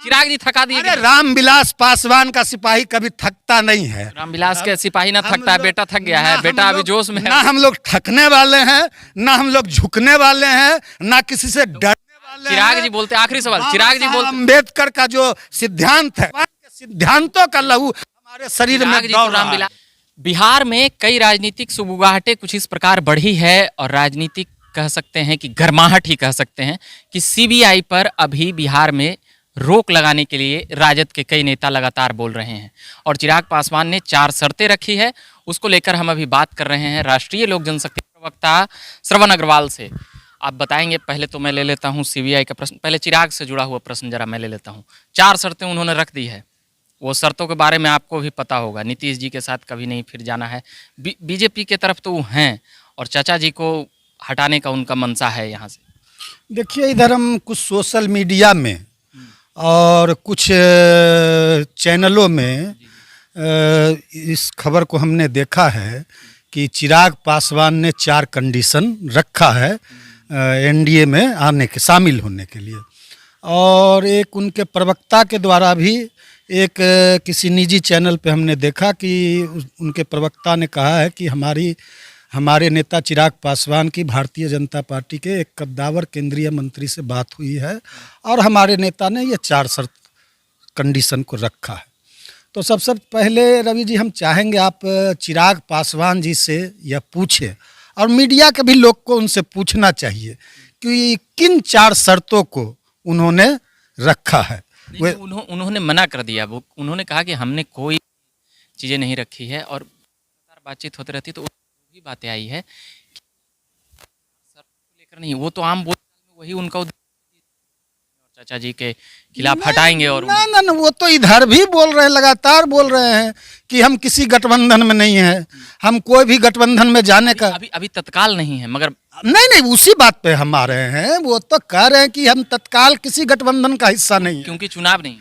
चिराग जी थका दिए। अरे रामविलास पासवान का सिपाही कभी थकता नहीं है। रामविलास के सिपाही ना थकता है, बेटा थक गया है, बेटा अभी जोश में है। ना हम लोग थकने वाले हैं, ना हम लोग झुकने वाले हैं, ना किसी से डरने वाले हैं। चिराग जी बोलते, आखिरी सवाल, चिराग जी बोलते, अम्बेडकर का जो सिद्धांत है, सिद्धांतों का लहू हमारे शरीर में दौड़ रहा है। बिहार में कई राजनीतिक सुगबुगाहटें कुछ इस प्रकार बढ़ी है, और राजनीतिक कह सकते हैं कि गर्माहट ही कह सकते हैं, कि सीबीआई पर अभी बिहार में रोक लगाने के लिए राजद के कई नेता लगातार बोल रहे हैं। और चिराग पासवान ने 4 शर्तें रखी है, उसको लेकर हम अभी बात कर रहे हैं राष्ट्रीय लोक जनशक्ति प्रवक्ता श्रवण अग्रवाल से। आप बताएंगे। पहले तो मैं ले लेता हूं सीबीआई का प्रश्न, पहले चिराग से जुड़ा हुआ प्रश्न जरा मैं ले लेता हूं। 4 शर्तें उन्होंने रख दी है, वो शर्तों के बारे में आपको भी पता होगा। नीतीश जी के साथ कभी नहीं फिर जाना है, बीजेपी के तरफ तो वो हैं, और चाचा जी को हटाने का उनका मंशा है यहाँ से। देखिए, इधर हम कुछ सोशल मीडिया में और कुछ चैनलों में इस खबर को हमने देखा है कि चिराग पासवान ने 4 कंडीशन रखा है एनडीए में आने के, शामिल होने के लिए। और एक उनके प्रवक्ता के द्वारा भी एक किसी निजी चैनल पे हमने देखा कि उनके प्रवक्ता ने कहा है कि हमारे नेता चिराग पासवान की भारतीय जनता पार्टी के एक कद्दावर केंद्रीय मंत्री से बात हुई है, और हमारे नेता ने ये 4 शर्त कंडीशन को रखा है। तो सबसे पहले रवि जी, हम चाहेंगे आप चिराग पासवान जी से यह पूछें, और मीडिया के भी लोग को उनसे पूछना चाहिए कि किन 4 शर्तों को उन्होंने रखा है। उन्होंने मना कर दिया। वो उन्होंने कहा कि हमने कोई चीज़ें नहीं रखी है, और बातचीत होती रहती, तो भी बातें आई है कि सर को लेकर नहीं, वो तो आम बोलचाल में वही उनका चाचा जी के खिलाफ हटाएंगे। और ना, वो तो इधर भी बोल रहे हैं, लगातार बोल रहे हैं कि हम किसी गठबंधन में नहीं है, हम कोई भी गठबंधन में जाने का अभी तत्काल नहीं है, मगर नहीं, उसी बात पे हम आ रहे हैं। वो तो कह रहे हैं कि हम तत्काल किसी गठबंधन का हिस्सा नहीं है, क्योंकि चुनाव नहीं,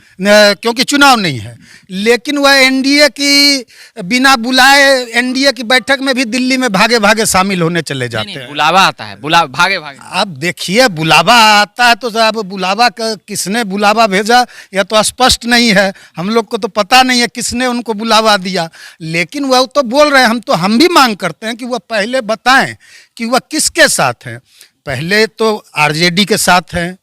क्योंकि चुनाव नहीं है। लेकिन वह एनडीए की बिना बुलाए एनडीए की बैठक में भी दिल्ली में भागे भागे शामिल होने चले जाते हैं। बुलावा आता है, भागे भागे। अब देखिए, बुलावा आता है तो अब बुलावा किसने बुलावा भेजा यह तो स्पष्ट नहीं है, हम लोग को तो पता नहीं है किसने उनको बुलावा दिया। लेकिन वह तो बोल रहे हैं, हम भी मांग करते हैं कि वह पहले बताएं कि वह किसके साथ हैं। पहले तो आरजेडी के साथ हैं,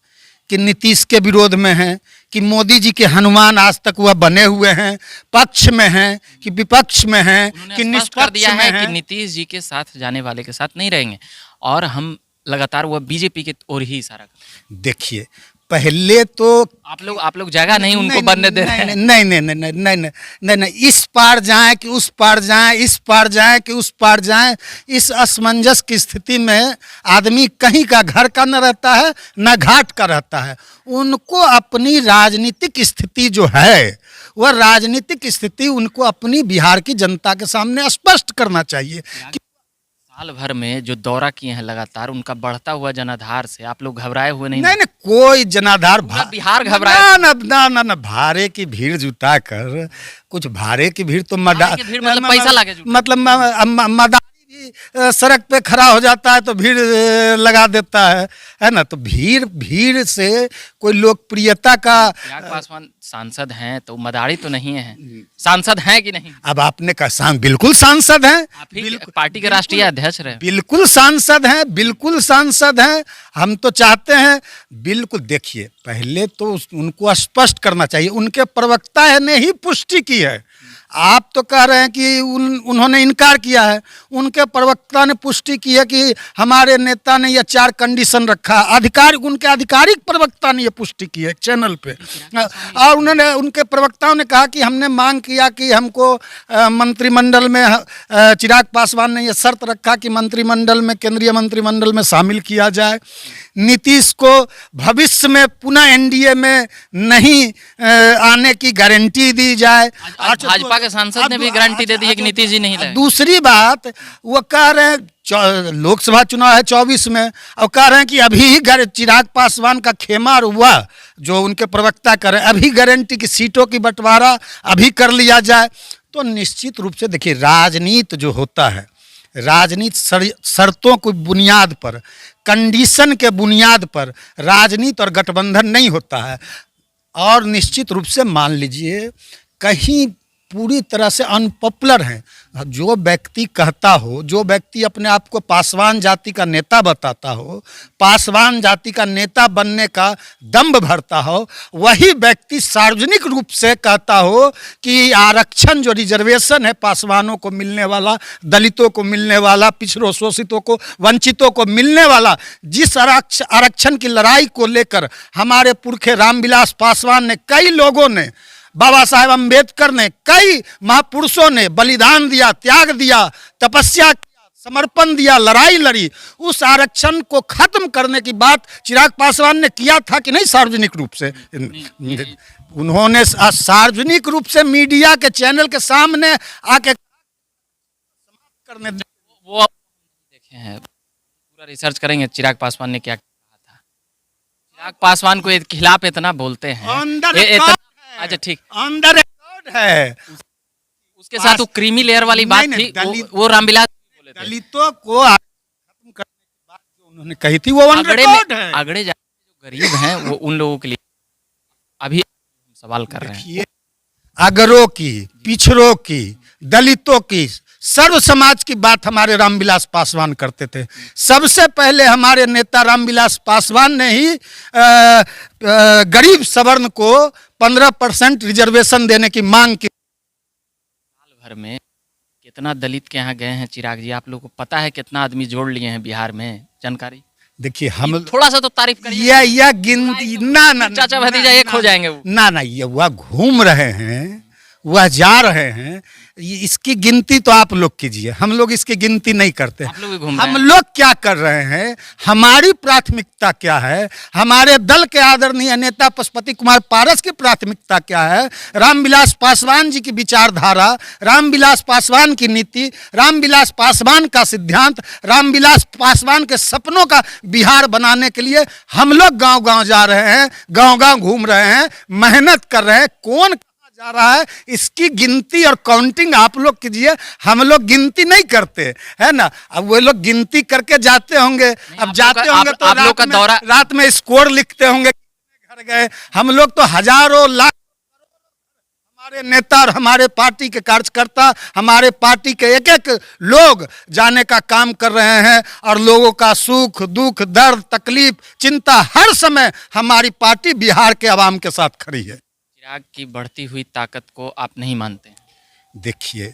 कि नीतीश के विरोध में हैं, कि मोदी जी के हनुमान आज तक वह बने हुए हैं, पक्ष में हैं कि विपक्ष में हैं, कि निष्पक्ष में हैं। कि नीतीश जी के साथ जाने वाले के साथ नहीं रहेंगे, और हम लगातार वह बीजेपी की ओर ही इशारा करते हैं। देखिए, पहले तो आप लोग जगह नहीं उनको बनने दे रहे हैं। नहीं, इस पार जाएं कि उस पार जाएं, इस पार जाएं कि उस पार जाएं, इस असमंजस की स्थिति में आदमी कहीं का घर का न रहता है, न घाट का रहता है। उनको अपनी राजनीतिक स्थिति जो है, वह राजनीतिक स्थिति उनको अपनी बिहार की जनता के सामने स्पष्ट करना चाहिए। साल भर में जो दौरा किए हैं लगातार, उनका बढ़ता हुआ जनाधार से आप लोग घबराए हुए नहीं? नहीं, कोई जनाधार बिहार घबराया ना, भारे की भीड़ जुटा कर, कुछ भारे की भीड़ तो मतलब पैसा लाके जुटा, मतलब मदारी भी सड़क पे खड़ा हो जाता है तो भीड़ लगा देता है ना। तो भीड़ से कोई लोकप्रियता का। चिराग पासवान सांसद हैं तो मदारी तो नहीं है, सांसद हैं कि नहीं? अब आपने कहा बिल्कुल सांसद हैं, पार्टी के राष्ट्रीय अध्यक्ष रहे, बिल्कुल सांसद हैं, बिल्कुल सांसद हैं। हम तो चाहते हैं बिल्कुल। देखिए, पहले तो उनको स्पष्ट करना चाहिए, उनके प्रवक्ता ने ही पुष्टि की है। आप तो कह रहे हैं कि उन्होंने इनकार किया है, उनके प्रवक्ता ने पुष्टि की है कि हमारे नेता ने यह 4 कंडीशन रखा। उनके आधिकारिक प्रवक्ता ने यह पुष्टि की है चैनल पे, और उनके प्रवक्ताओं ने कहा कि हमने मांग किया कि हमको मंत्रिमंडल में चिराग पासवान ने यह शर्त रखा कि मंत्रिमंडल में, केंद्रीय मंत्रिमंडल में शामिल किया जाए। नीतीश को भविष्य में पुनः एनडीए में नहीं आने की गारंटी दी जाए। भाजपा के सांसद ने भी गारंटी दे दी है कि नीतीश जी नहीं लाए। दूसरी बात, वो कह रहे हैं लोकसभा चुनाव है 24 में, और कह रहे हैं कि अभी चिराग पासवान का खेमार हुआ, जो उनके प्रवक्ता कर रहे हैं, अभी गारंटी की सीटों की बंटवारा अभी कर लिया जाए। तो निश्चित रूप से देखिए, राजनीति जो होता है, राजनीति शर्तों की बुनियाद पर, कंडीशन के बुनियाद पर राजनीति और गठबंधन नहीं होता है। और निश्चित रूप से मान लीजिए कहीं पूरी तरह से अनपॉपुलर हैं। जो व्यक्ति कहता हो, जो व्यक्ति अपने आप को पासवान जाति का नेता बताता हो, पासवान जाति का नेता बनने का दम्भ भरता हो, वही व्यक्ति सार्वजनिक रूप से कहता हो कि आरक्षण जो रिजर्वेशन है पासवानों को मिलने वाला, दलितों को मिलने वाला, पिछड़ों शोषितों को, वंचितों को मिलने वाला, जिस आरक्षण की लड़ाई को लेकर हमारे पुरखे रामविलास पासवान ने, कई लोगों ने, बाबा साहेब अम्बेडकर ने, कई महापुरुषों ने बलिदान दिया, त्याग दिया, तपस्या किया, समर्पण दिया, लड़ाई लड़ी, उस आरक्षण को खत्म करने की बात चिराग पासवान ने किया था कि नहीं सार्वजनिक रूप से? उन्होंने सार्वजनिक रूप से मीडिया के चैनल के सामने आके समाप्त करने वो देखे हैं, पूरा रिसर्च करेंगे चिराग पासवान ने क्या कहा था। चिराग पासवान को खिलाफ इतना बोलते हैं, अच्छा ठीक, अंडर रिकॉर्ड है। उसके साथ वो क्रीमी लेयर वाली बात थी, वो रामविलास बोले थे। दलितों को खत्म करने की बात जो उन्होंने कही थी वो अंडर रिकॉर्ड है। आगड़े जाके जो गरीब हैं वो उन लोगों के लिए अभी सवाल कर रहे हैं। अगरों की, पिछड़ों की, दलितों की, सर्व समाज की बात हमारे रामविलास पासवान करते थे। सबसे पहले हमारे नेता रामविलास पासवान ने ही गरीब सवर्ण को 15% रिजर्वेशन देने की मांग की। साल भर में कितना दलित के यहाँ गए हैं चिराग जी, आप लोगों को पता है कितना आदमी जोड़ लिए हैं बिहार में? जानकारी देखिए, हम थोड़ा सा तो तारीफ करिए। यह गिनती ना चाचा भतीजा एक हो जाएंगे वो। ना ये वह घूम रहे हैं, वह जा रहे हैं, इसकी गिनती तो आप लोग कीजिए, हम लोग इसकी गिनती नहीं करते। हम लोग क्या कर रहे हैं, हमारी प्राथमिकता क्या है, हमारे दल के आदरणीय नेता पशुपति कुमार पारस की प्राथमिकता क्या है, रामविलास पासवान जी की विचारधारा, रामविलास पासवान की नीति, रामविलास पासवान का सिद्धांत, रामविलास पासवान के सपनों का बिहार बनाने के लिए हम लोग गांव-गांव जा रहे हैं, गांव-गांव घूम रहे हैं, मेहनत कर रहे हैं। कौन जा रहा है इसकी गिनती और काउंटिंग आप लोग कीजिए, हम लोग गिनती नहीं करते है ना। अब वो लोग गिनती करके जाते होंगे, अब जाते होंगे तो रात में स्कोर लिखते होंगे घर गए। हम लोग तो हजारों लाख हमारे नेता और हमारे पार्टी के कार्यकर्ता, हमारे पार्टी के एक एक लोग जाने का काम कर रहे हैं और लोगों का सुख दुख, दर्द, तकलीफ, चिंता हर समय हमारी पार्टी बिहार के आवाम के साथ खड़ी है। चिराग की बढ़ती हुई ताकत को आप नहीं मानते हैं? देखिए,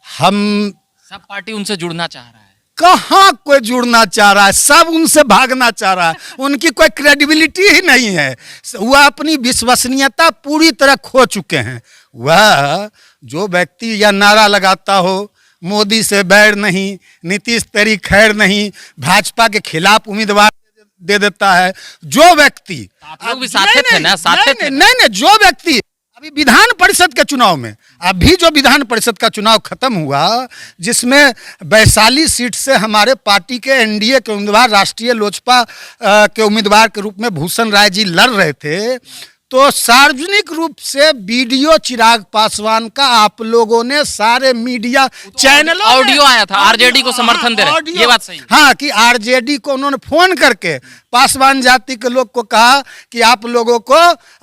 हम सब पार्टी उनसे जुड़ना चाह रहा है। कहाँ कोई जुड़ना चाह रहा है, सब उनसे भागना चाह रहा है। उनकी कोई क्रेडिबिलिटी ही नहीं है, वह अपनी विश्वसनीयता पूरी तरह खो चुके हैं। वह जो व्यक्ति यह नारा लगाता हो मोदी से बैर नहीं, नीतीश तेरी खैर नहीं, भाजपा के खिलाफ उम्मीदवार दे देता है, जो व्यक्ति, आप लोग भी साथ थे ना? साथ थे? नहीं, जो व्यक्ति अभी विधान परिषद के चुनाव में, अभी जो विधान परिषद का चुनाव खत्म हुआ, जिसमें वैशाली सीट से हमारे पार्टी के एनडीए के उम्मीदवार, राष्ट्रीय लोजपा के उम्मीदवार के रूप में भूषण राय जी लड़ रहे थे, तो सार्वजनिक रूप से वीडियो चिराग पासवान का आप लोगों ने सारे मीडिया चैनलों में ऑडियो आया था, आरजेडी को समर्थन दे रहे, ये बात सही है। हाँ, कि आरजेडी को उन्होंने फोन करके पासवान जाति के लोग को कहा कि आप लोगों को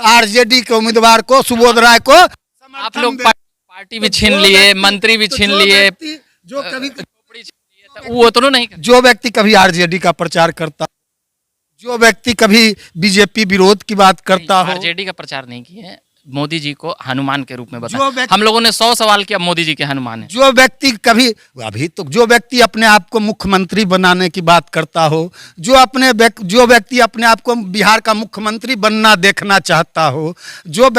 आरजेडी के उम्मीदवार को, सुबोध राय को, आप लोग पार्टी भी छीन लिए, मंत्री भी छीन लिए, जो कभी वो तो नहीं, जो व्यक्ति कभी आरजेडी का प्रचार करता, जो व्यक्ति कभी बीजेपी विरोध की बात करता हो। आरजेडी का प्रचार नहीं किए, मोदी जी को हनुमान के रूप में बताया। हम लोगों ने 100 सवाल किया, मोदी जी के हनुमान है। जो व्यक्ति कभी, अभी तो जो व्यक्ति अपने आप को मुख्यमंत्री बनाने की बात करता हो, जो व्यक्ति अपने आप को बिहार का मुख्यमंत्री बनना देखना चाहता हो, जो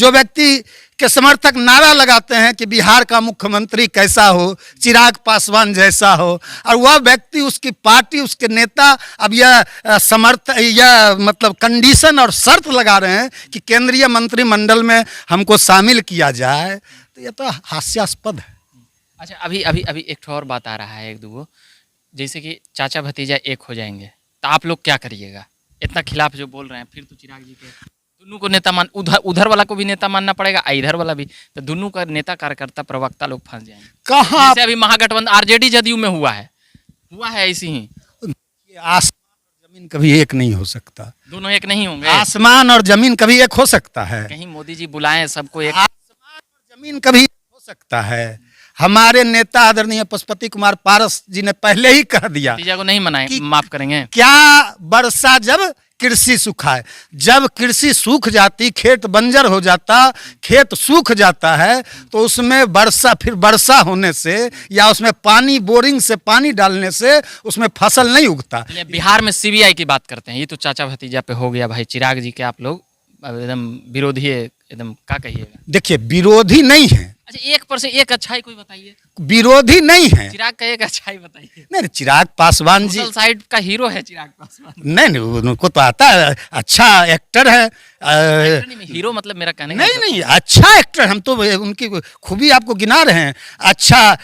व्यक्ति के समर्थक नारा लगाते हैं कि बिहार का मुख्यमंत्री कैसा हो, चिराग पासवान जैसा हो, और वह व्यक्ति, उसकी पार्टी, उसके नेता अब यह मतलब कंडीशन और शर्त लगा रहे हैं कि केंद्रीय मंत्रिमंडल में हमको शामिल किया जाए, तो यह तो हास्यास्पद है। अच्छा, अभी एक और बात आ रहा है, एक दो, जैसे कि चाचा भतीजा एक हो जाएंगे तो आप लोग क्या करिएगा? इतना खिलाफ जो बोल रहे हैं, फिर तो चिराग जी के दोनों को नेता मान, उधर वाला को भी नेता मानना पड़ेगा, इधर वाला भी, तो दोनों का नेता कार्यकर्ता प्रवक्ता लोग फंस जाएंगे। कहाँ जैसे अभी महागठबंधन आरजेडी जदयू में हुआ है ऐसी ही। आसमान जमीन कभी एक नहीं हो सकता। दोनों एक नहीं होंगे। आसमान और जमीन कभी एक हो सकता है? कहीं मोदी जी बुलाएं सबको एक। आसमान और जमीन कभी एक हो सकता है? हमारे नेता आदरणीय पशुपति कुमार पारस जी ने पहले ही कह दिया, भतीजा को नहीं मनाएं, कि माफ करेंगे। क्या वर्षा जब कृषि सुखाए, जब कृषि सूख जाती, खेत बंजर हो जाता, खेत सूख जाता है, तो उसमें वर्षा, फिर वर्षा होने से या उसमें पानी, बोरिंग से पानी डालने से उसमें फसल नहीं उगता। चलिए, बिहार में सीबीआई की बात करते हैं। ये तो चाचा भतीजा पे हो गया। भाई चिराग जी के आप लोग एकदम विरोधी है, एकदम क्या कहिएगा? देखिए, विरोधी नहीं है। अच्छा, एक पर से एक अच्छाई कोई बताइए। विरोधी नहीं है। चिराग का एक अच्छाई बताइए। नहीं, चिराग पासवान जी सोशल साइड का हीरो है चिराग पासवान। नहीं, उनको तो आता है, अच्छा एक्टर है। नहीं, हीरो मतलब मेरा कहने का नहीं नहीं, अच्छा एक्टर, हम तो उनकी खूबी आपको गिना रहे हैं। अच्छा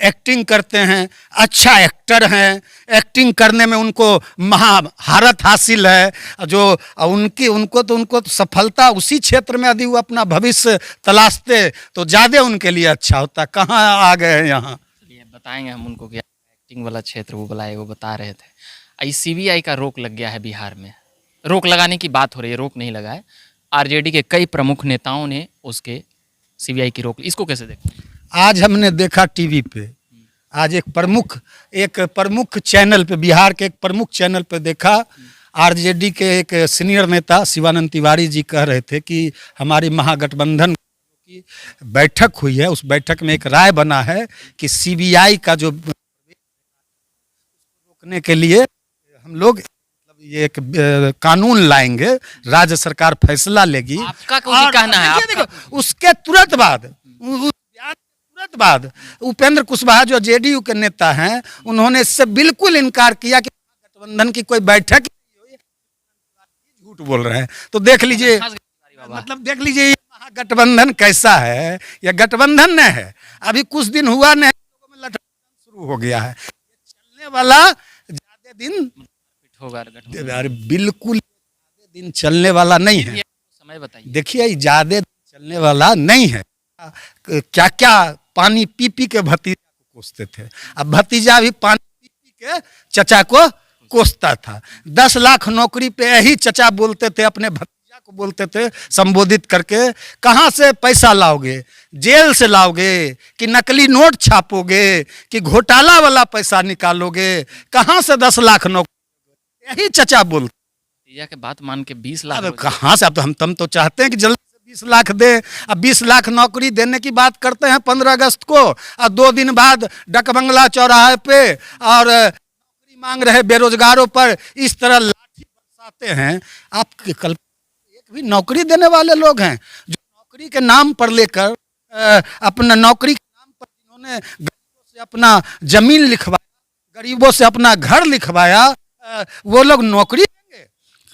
एक्टिंग करते हैं, अच्छा एक्टर हैं, एक्टिंग करने में उनको महारत हासिल है। जो उनको तो सफलता उसी क्षेत्र में, यदि वो अपना भविष्य तलाशते तो ज़्यादा उनके लिए अच्छा होता। कहाँ आ गए हैं यहाँ? चलिए, बताएंगे हम उनको कि एक्टिंग वाला क्षेत्र वो बुलाए, वो बता रहे थे। सीबीआई का रोक लग गया है बिहार में। रोक लगाने की बात हो रही है, रोक नहीं लगा है। आरजेडी के कई प्रमुख नेताओं ने उसके सीबीआई की रोक, इसको कैसे देखते हैं? आज हमने देखा टीवी पे, आज एक प्रमुख चैनल पे, बिहार के एक प्रमुख चैनल पे देखा, आरजेडी के एक सीनियर नेता शिवानंद तिवारी जी कह रहे थे कि हमारी महागठबंधन की बैठक हुई है, उस बैठक में एक राय बना है कि सीबीआई का जो रोकने के लिए हम लोग ये एक कानून लाएंगे, राज्य सरकार फैसला लेगी। आपका कोई कहना है? देखो, उसके तुरंत बाद उपेंद्र कुशवाहा जो जेडीयू के नेता हैं, उन्होंने इससे बिल्कुल इनकार किया कि गठबंधन की कोई बैठक नहीं हुई, झूठ बोल रहे हैं। तो देख लीजिए, मतलब देख लीजिए ये महागठबंधन कैसा है। यह गठबंधन नहीं है, अभी कुछ दिन हुआ नहीं, लोगों में लठमार शुरू हो गया है। चलने वाला ज्यादा दिन होगा, अरे बिल्कुल दिन चलने वाला नहीं है। समय बताइए। देखिए, ज्यादा दिन चलने वाला नहीं है। क्या क्या पानी पी पी के भतीजा को कोसते थे, अब भतीजा भी पानी पी पी के चचा को कोसता था। 10 लाख नौकरी पे यही चचा बोलते थे, अपने भतीजा को बोलते थे संबोधित करके, कहाँ से पैसा लाओगे, जेल से लाओगे कि नकली नोट छापोगे कि घोटाला वाला पैसा निकालोगे, कहाँ से 10 लाख नौकरी, यही चचा बोलते। भतीजा के बात मान के 20 लाख अब कहाँ से? अब तो हम तो चाहते हैं कि जल्दी से 20 लाख दे। अब 20 लाख नौकरी देने की बात करते हैं 15 अगस्त को, और 2 दिन बाद डकबंगला चौराहे पे और नौकरी मांग रहे बेरोजगारों पर इस तरह लाठी बरसाते हैं। आप कल्पना, एक भी नौकरी देने वाले लोग हैं जो नौकरी के नाम पर लेकर अपना नौकरी के नाम पर जिन्होंने गरीबों से अपना जमीन लिखवाया, गरीबों से अपना घर लिखवाया, वो लोग नौकरी देंगे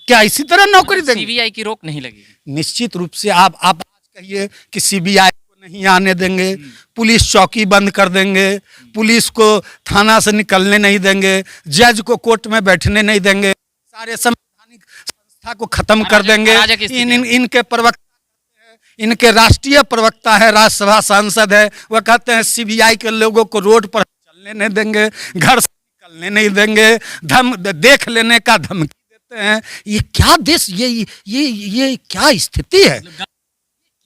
क्या? इसी तरह नौकरी देंगे? सीबीआई की रोक नहीं लगेगी? निश्चित रूप से। आप आज कहिए कि सीबीआई को नहीं आने देंगे, पुलिस चौकी बंद कर देंगे, पुलिस को थाना से निकलने नहीं देंगे, जज को कोर्ट में बैठने नहीं देंगे, सारे संवैधानिक संस्था को खत्म कर देंगे। इनके प्रवक्ता, इनके राष्ट्रीय प्रवक्ता है, राज्यसभा सांसद है, वह कहते हैं सीबीआई के लोगों को रोड पर चलने नहीं देंगे, घर से निकलने नहीं देंगे, देख लेने का धमकी देते हैं। ये क्या देश, ये क्या स्थिति है?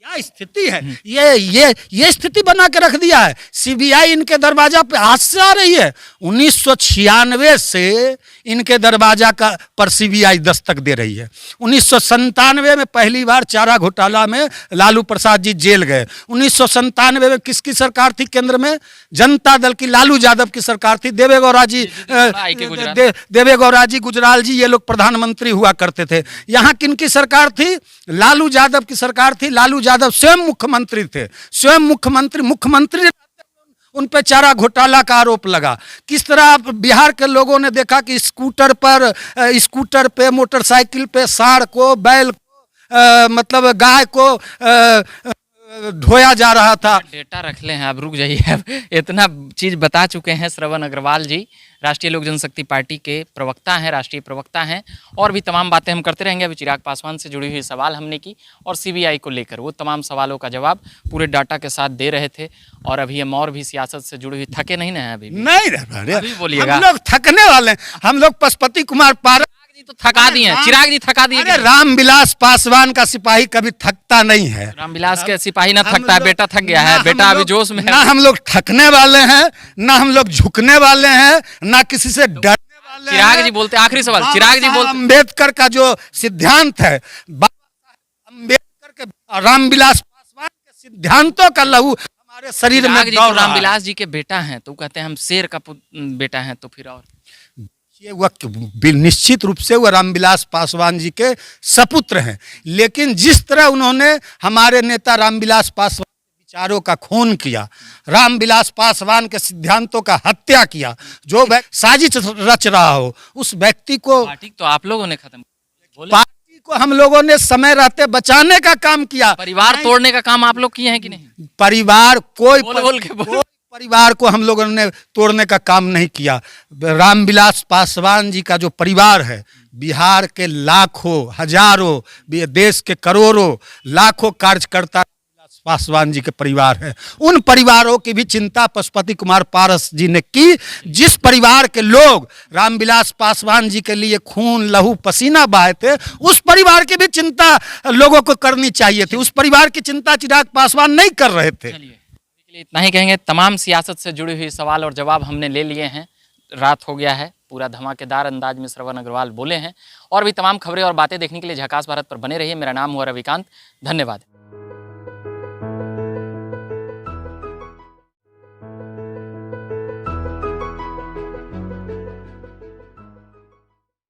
क्या स्थिति है? ये स्थिति बना के रख दिया है। सीबीआई इनके दरवाजा पे आज से आ रही है। 1996 से इनके दरवाजा का पर सीबीआई दस्तक दे रही है। 1997 में पहली बार चारा घोटाला में लालू प्रसाद जी जेल गए। 1997 में किसकी सरकार थी केंद्र में? जनता दल की, लालू यादव की सरकार थी। देवेगौड़ा जी, गुजराल जी, ये लोग प्रधानमंत्री हुआ करते थे। यहाँ किनकी सरकार थी? लालू यादव की सरकार थी। लालू यादव स्वयं मुख्यमंत्री थे, स्वयं मुख्यमंत्री उन पे चारा घोटाला का आरोप लगा। किस तरह बिहार के लोगों ने देखा कि स्कूटर पे, मोटरसाइकिल पे सांड को, बैल को, मतलब गाय को ढोया जा रहा था। डेटा रख ले हैं, अब रुक जाइए। अब इतना चीज बता चुके हैं श्रवण अग्रवाल जी, राष्ट्रीय लोक जनशक्ति पार्टी के प्रवक्ता हैं, राष्ट्रीय प्रवक्ता हैं, और भी तमाम बातें हम करते रहेंगे। अभी चिराग पासवान से जुड़ी हुई सवाल हमने की, और सीबीआई को लेकर वो तमाम सवालों का जवाब पूरे डाटा के साथ दे रहे थे। और अभी हम और भी सियासत से जुड़ी हुई, थके नहीं ना है अभी? नहीं, अभी बोलिएगा। हम लोग थकने वाले हैं। हम लोग पशुपति कुमार पारस तो थका दिए हैं, चिराग जी थका दिए। अरे रामविलास पासवान का सिपाही कभी थकता नहीं है। रामविलास के सिपाही ना हम थकता है, लोग- बेटा थक गया ना है, हम बेटा अभी लोग- जोश में है। ना हम लोग थकने वाले हैं, ना हम लोग झुकने वाले हैं, ना किसी से डरने वाले चिराग हैं। जी बोलते, आखिरी सवाल, बाबा चिराग जी साहब बोलते, अम्बेडकर का जो सिद्धांत है, बाबा साहब अम्बेडकर के रामविलास पासवान के सिद्धांतों का लहू हमारे शरीर में चिराग जी दौड़ तो रहा है। रामविलास जी के बेटा हैं, तो कहते हैं हम शेर का बेटा हैं, तो फिर और ये वह निश्चित रूप से वह रामविलास पासवान जी के सपुत्र हैं, लेकिन जिस तरह उन्होंने हमारे नेता रामविलास पासवान के विचारों का खून किया, रामविलास पासवान के सिद्धांतों का हत्या किया, जो साजिश रच रहा हो, उस व्यक्ति को, पार्टी तो आप लोगों ने खत्म बोले, पार्टी को हम लोगों ने समय रहते बचाने का काम किया। परिवार तोड़ने का काम आप लोग किए हैं कि नहीं? परिवार कोई बोल के बोल। कोई परिवार को हम लोगों ने तोड़ने का काम नहीं किया। रामविलास पासवान जी का जो परिवार है, बिहार के लाखों हजारों, देश के करोड़ों लाखों कार्यकर्ता रामविलास पासवान जी के परिवार है। उन परिवारों की भी चिंता पशुपति कुमार पारस जी ने की। जिस परिवार के लोग रामविलास पासवान जी के लिए खून लहू पसीना बहाए थे, उस परिवार की भी चिंता लोगों को करनी चाहिए थी। उस परिवार की चिंता चिराग पासवान नहीं कर रहे थे। चलिए, अभी के लिए इतना ही कहेंगे। तमाम सियासत से जुड़ी हुई सवाल और जवाब हमने ले लिए हैं। रात हो गया है, पूरा धमाकेदार अंदाज में श्रवण अग्रवाल बोले हैं। और भी तमाम खबरें और बातें देखने के लिए झकास भारत पर बने रहिए। मेरा नाम हुआ रविकांत, धन्यवाद।